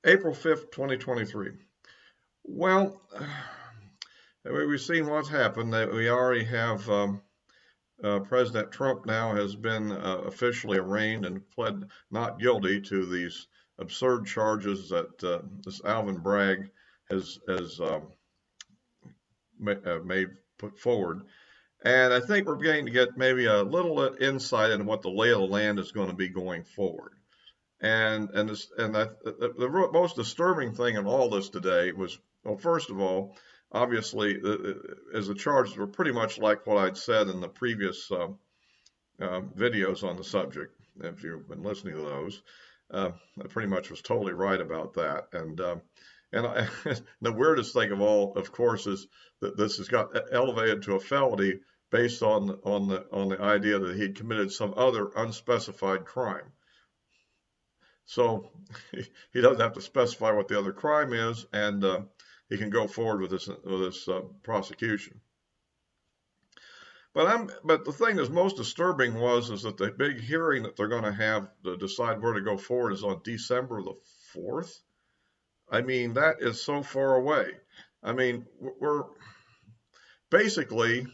April 5th, 2023. Well, we've seen what's happened. That we already have President Trump now has been officially arraigned and pled not guilty to these absurd charges that this Alvin Bragg has made put forward. And I think we're beginning to get maybe a little insight into what the lay of the land is going to be going forward. The most disturbing thing in all this today was, well, first of all, obviously, as the charges were pretty much like what I'd said in the previous videos on the subject. If you've been listening to those, I pretty much was totally right about that. The weirdest thing of all, of course, is that this has got elevated to a felony based on the idea that he'd committed some other unspecified crime. So he doesn't have to specify what the other crime is, and he can go forward with this prosecution. But the thing that's most disturbing is that the big hearing that they're going to have to decide where to go forward is on December the 4th. I mean, that is so far away. I mean, we're basically,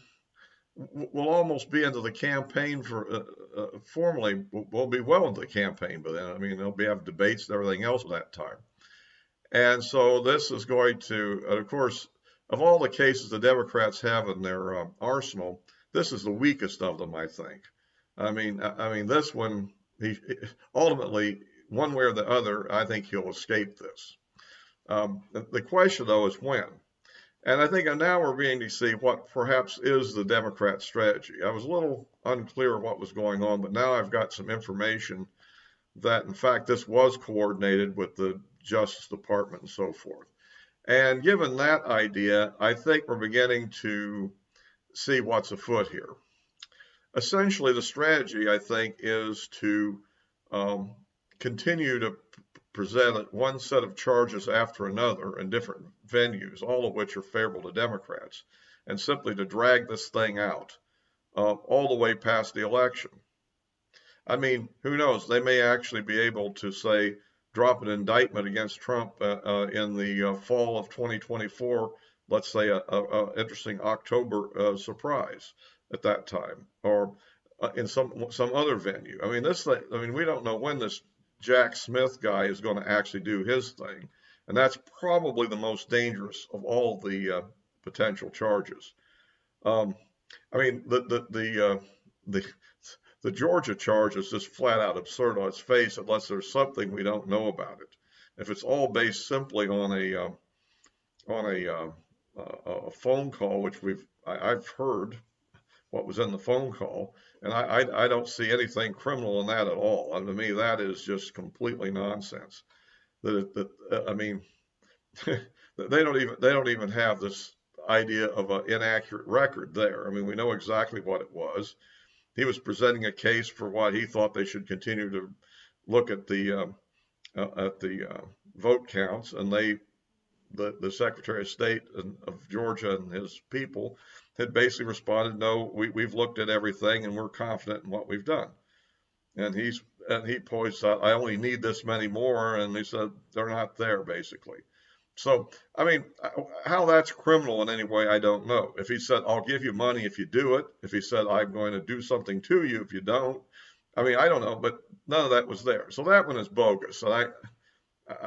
we'll almost be into the campaign for formally. We'll be well into the campaign by then. I mean, they'll have debates and everything else at that time. And so this is going to, of course, of all the cases the Democrats have in their arsenal, this is the weakest of them, I think. I mean, this one, ultimately, one way or the other, I think he'll escape this. The question, though, is when. And I think now we're beginning to see what perhaps is the Democrat strategy. I was a little unclear what was going on, but now I've got some information that, in fact, this was coordinated with the Justice Department and so forth. And given that idea, I think we're beginning to see what's afoot here. Essentially, the strategy, I think, is to continue to present one set of charges after another in different venues, all of which are favorable to Democrats, and simply to drag this thing out all the way past the election. I mean, who knows? They may actually be able to, say, drop an indictment against Trump in the fall of 2024, let's say a interesting October surprise at that time, or in some other venue. I mean, we don't know when this Jack Smith guy is going to actually do his thing, and that's probably the most dangerous of all the potential charges. I mean, the Georgia charge is just flat out absurd on its face, unless there's something we don't know about it. If it's all based simply on a phone call, which I've heard what was in the phone call, and I don't see anything criminal in that at all. And to me, that is just completely nonsense. I mean, they don't even have this idea of an inaccurate record there. I mean, we know exactly what it was. He was presenting a case for what he thought they should continue to look at the vote counts, and the Secretary of State of Georgia and his people had basically responded, no, we've looked at everything and we're confident in what we've done. And he points out, I only need this many more, and he said they're not there, basically. So, I mean, how that's criminal in any way, I don't know. If he said, I'll give you money if you do it, if he said, I'm going to do something to you if you don't, I mean, I don't know, but none of that was there. So that one is bogus. And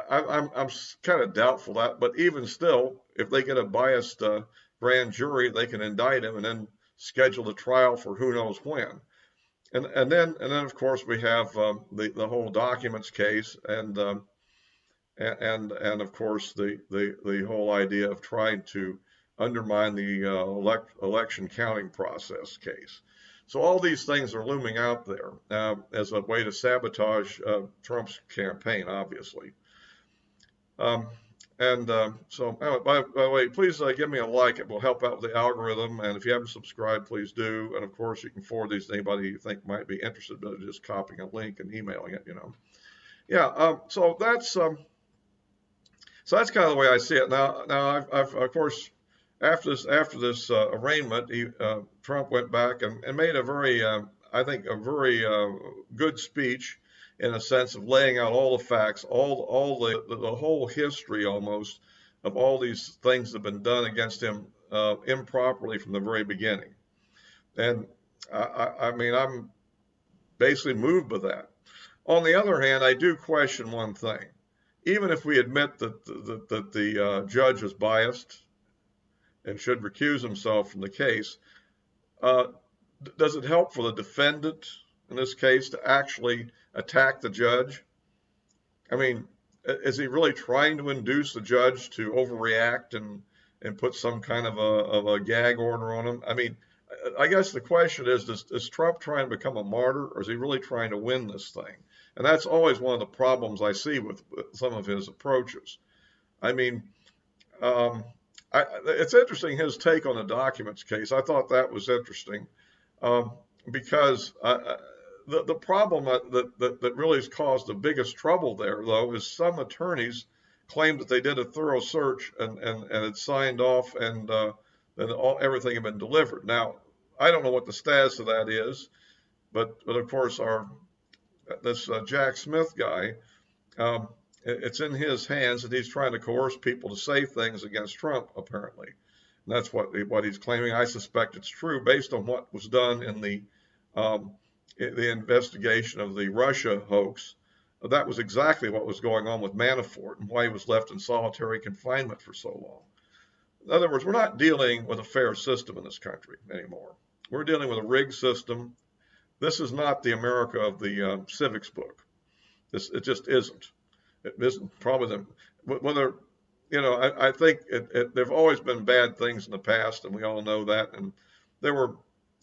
I'm kind of doubtful that, but even still, if they get a biased grand jury, they can indict him and then schedule the trial for who knows when. And then of course we have the whole documents case, and of course the whole idea of trying to undermine the election counting process case. So all these things are looming out there as a way to sabotage Trump's campaign, obviously. So, by the way, please give me a like. It will help out with the algorithm. And if you haven't subscribed, please do. And of course, you can forward these to anybody you think might be interested, but just copying a link and emailing it, Yeah. So that's kind of the way I see it. Now I've of course, after this arraignment, Trump went back and made a very, I think, a very good speech in a sense of laying out all the facts, all the whole history almost of all these things that have been done against him improperly from the very beginning. And I mean, I'm basically moved by that. On the other hand, I do question one thing. Even if we admit that the judge is biased and should recuse himself from the case, uh, does it help for the defendant in this case to actually attack the judge? I mean, is he really trying to induce the judge to overreact and put some kind of a gag order on him? I mean, I guess the question is Trump trying to become a martyr, or is he really trying to win this thing? And that's always one of the problems I see with some of his approaches. I mean, um, it's interesting his take on the documents case. I thought that was interesting um, because the problem that really has caused the biggest trouble there, though, is some attorneys claimed that they did a thorough search and had signed off and that everything had been delivered. Now, I don't know what the status of that is, but of course, this Jack Smith guy, um, it's in his hands, and he's trying to coerce people to say things against Trump, apparently. And that's what he's claiming. I suspect it's true based on what was done in um, the investigation of the Russia hoax. That was exactly what was going on with Manafort and why he was left in solitary confinement for so long. In other words, we're not dealing with a fair system in this country anymore. We're dealing with a rigged system. This is not the America of the civics book. It just isn't. It isn't probably whether I think there've always been bad things in the past, and we all know that. And there were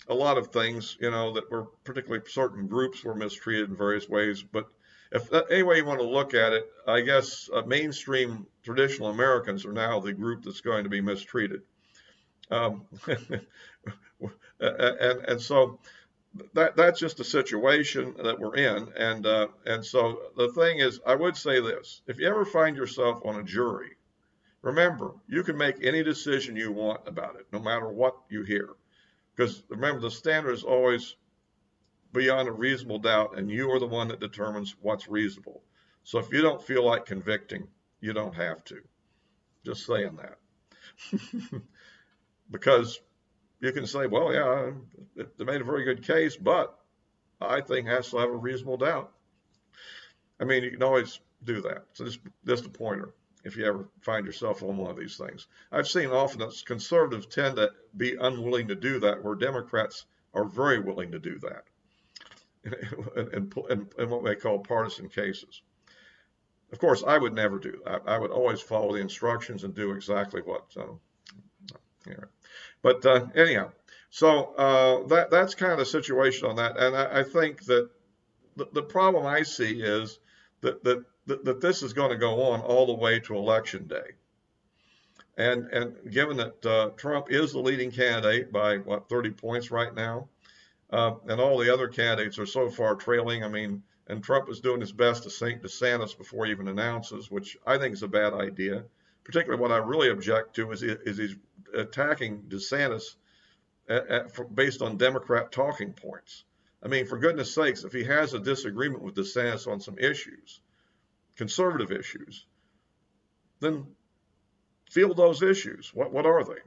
a lot of things, that were particularly certain groups were mistreated in various ways. But if any way you want to look at it, I guess mainstream traditional Americans are now the group that's going to be mistreated. Um, and so that's just the situation that we're in. And so the thing is, I would say this: if you ever find yourself on a jury, remember you can make any decision you want about it, no matter what you hear. Because remember, the standard is always beyond a reasonable doubt, and you are the one that determines what's reasonable. So if you don't feel like convicting, you don't have to. Just saying that. Because you can say, well, yeah, they made a very good case, but I think has to have a reasonable doubt. I mean, you can always do that. So just a pointer if you ever find yourself on one of these things. I've seen often that conservatives tend to be unwilling to do that, where Democrats are very willing to do that in what they call partisan cases. Of course, I would never do that. I would always follow the instructions and do exactly what. But anyhow, so that's kind of the situation on that. And I think that the problem I see is that this is going to go on all the way to Election Day. And given that Trump is the leading candidate by 30 points right now, and all the other candidates are so far trailing. I mean, and Trump is doing his best to sink DeSantis before he even announces, which I think is a bad idea. Particularly, what I really object to is he's attacking DeSantis based on Democrat talking points. I mean, for goodness sakes, if he has a disagreement with DeSantis on some issues, conservative issues, then field those issues. What are they?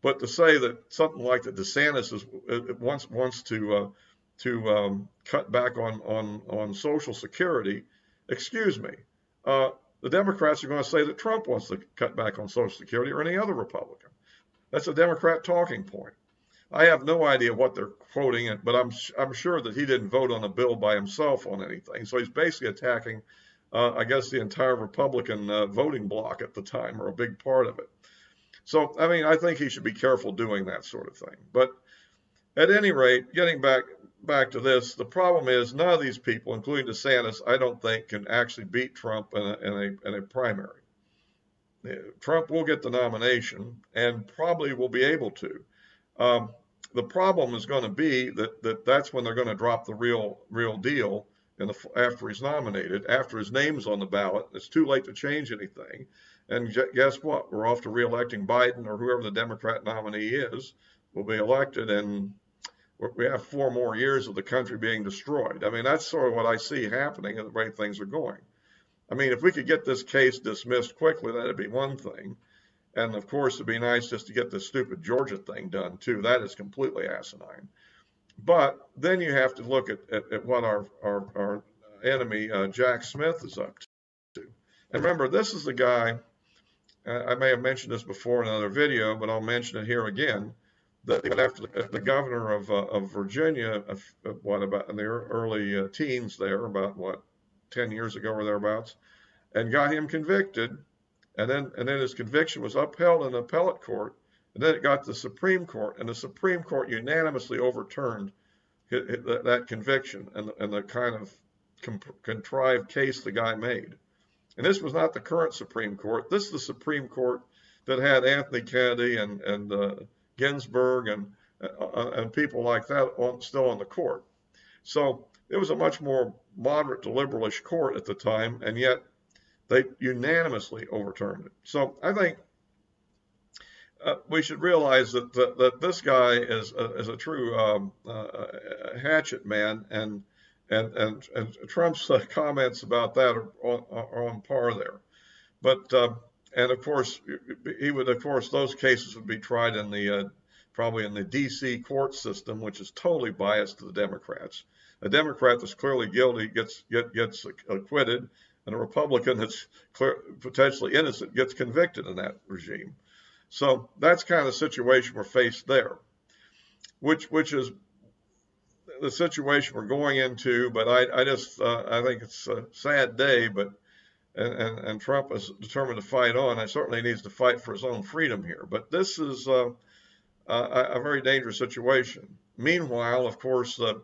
But to say that something like that DeSantis wants to cut back on Social Security, excuse me, the Democrats are going to say that Trump wants to cut back on Social Security, or any other Republican. That's a Democrat talking point. I have no idea what they're quoting, but I'm sure that he didn't vote on a bill by himself on anything. So he's basically attacking, I guess, the entire Republican voting bloc at the time, or a big part of it. So, I mean, I think he should be careful doing that sort of thing. But at any rate, getting back to this, the problem is none of these people, including DeSantis, I don't think can actually beat Trump in a primary. Trump will get the nomination and probably will be able to. The problem is going to be that's when they're going to drop the real deal after he's nominated, after his name's on the ballot. It's too late to change anything. And guess what? We're off to reelecting Biden, or whoever the Democrat nominee is will be elected. And we have 4 more years of the country being destroyed. I mean, that's sort of what I see happening and the way things are going. I mean, if we could get this case dismissed quickly, that'd be one thing. And of course, it'd be nice just to get this stupid Georgia thing done too. That is completely asinine. But then you have to look at what our enemy, Jack Smith, is up to. And remember, this is the guy, I may have mentioned this before in another video, but I'll mention it here again, that after the governor of Virginia, what, about in the early teens there, about what, 10 years ago or thereabouts, and got him convicted, and then his conviction was upheld in the appellate court, and then it got to the Supreme Court, and the Supreme Court unanimously overturned that conviction and the kind of contrived case the guy made. And this was not the current Supreme Court. This is the Supreme Court that had Anthony Kennedy and Ginsburg and people like that still on the court. So it was a much more moderate to liberalish court at the time, and yet they unanimously overturned it. So I think we should realize that this guy is a true hatchet man, and Trump's comments about that are on par there. But and of course he would, of course, those cases would be tried in the probably in the D.C. court system, which is totally biased to the Democrats. A Democrat that's clearly guilty gets acquitted, and a Republican that's potentially innocent gets convicted in that regime. So that's kind of the situation we're faced there, which is the situation we're going into. But I think it's a sad day, but and Trump is determined to fight on. I certainly needs to fight for his own freedom here. But this is a very dangerous situation. Meanwhile, of course, the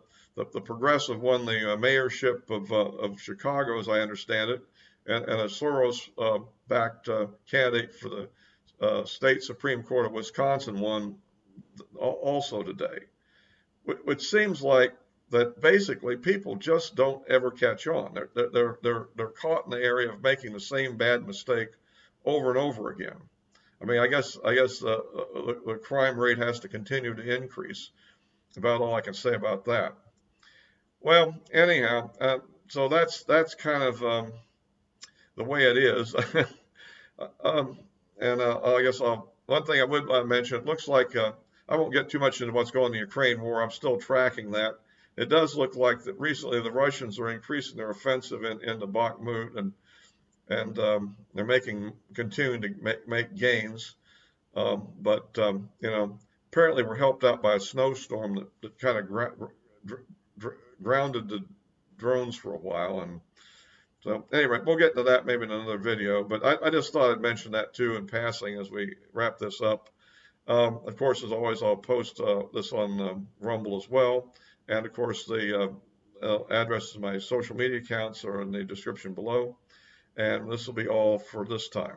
progressive won the mayorship of Chicago, as I understand it, and a Soros-backed candidate for the state Supreme Court of Wisconsin won also today, which seems like that basically people just don't ever catch on. They're caught in the area of making the same bad mistake over and over again. I mean, I guess the crime rate has to continue to increase. About all I can say about that. Well, anyhow, so that's kind of the way it is. And I guess one thing I would mention, it looks like I won't get too much into what's going on in the Ukraine war. I'm still tracking that. It does look like that recently the Russians are increasing their offensive into Bakhmut, and they're continuing to make gains. But you know, apparently we're helped out by a snowstorm that kind of grounded the drones for a while. And so anyway, we'll get to that maybe in another video, but I just thought I'd mention that too in passing as we wrap this up. Of course, as always, I'll post this on Rumble as well. And of course, the addresses of my social media accounts are in the description below. And this will be all for this time.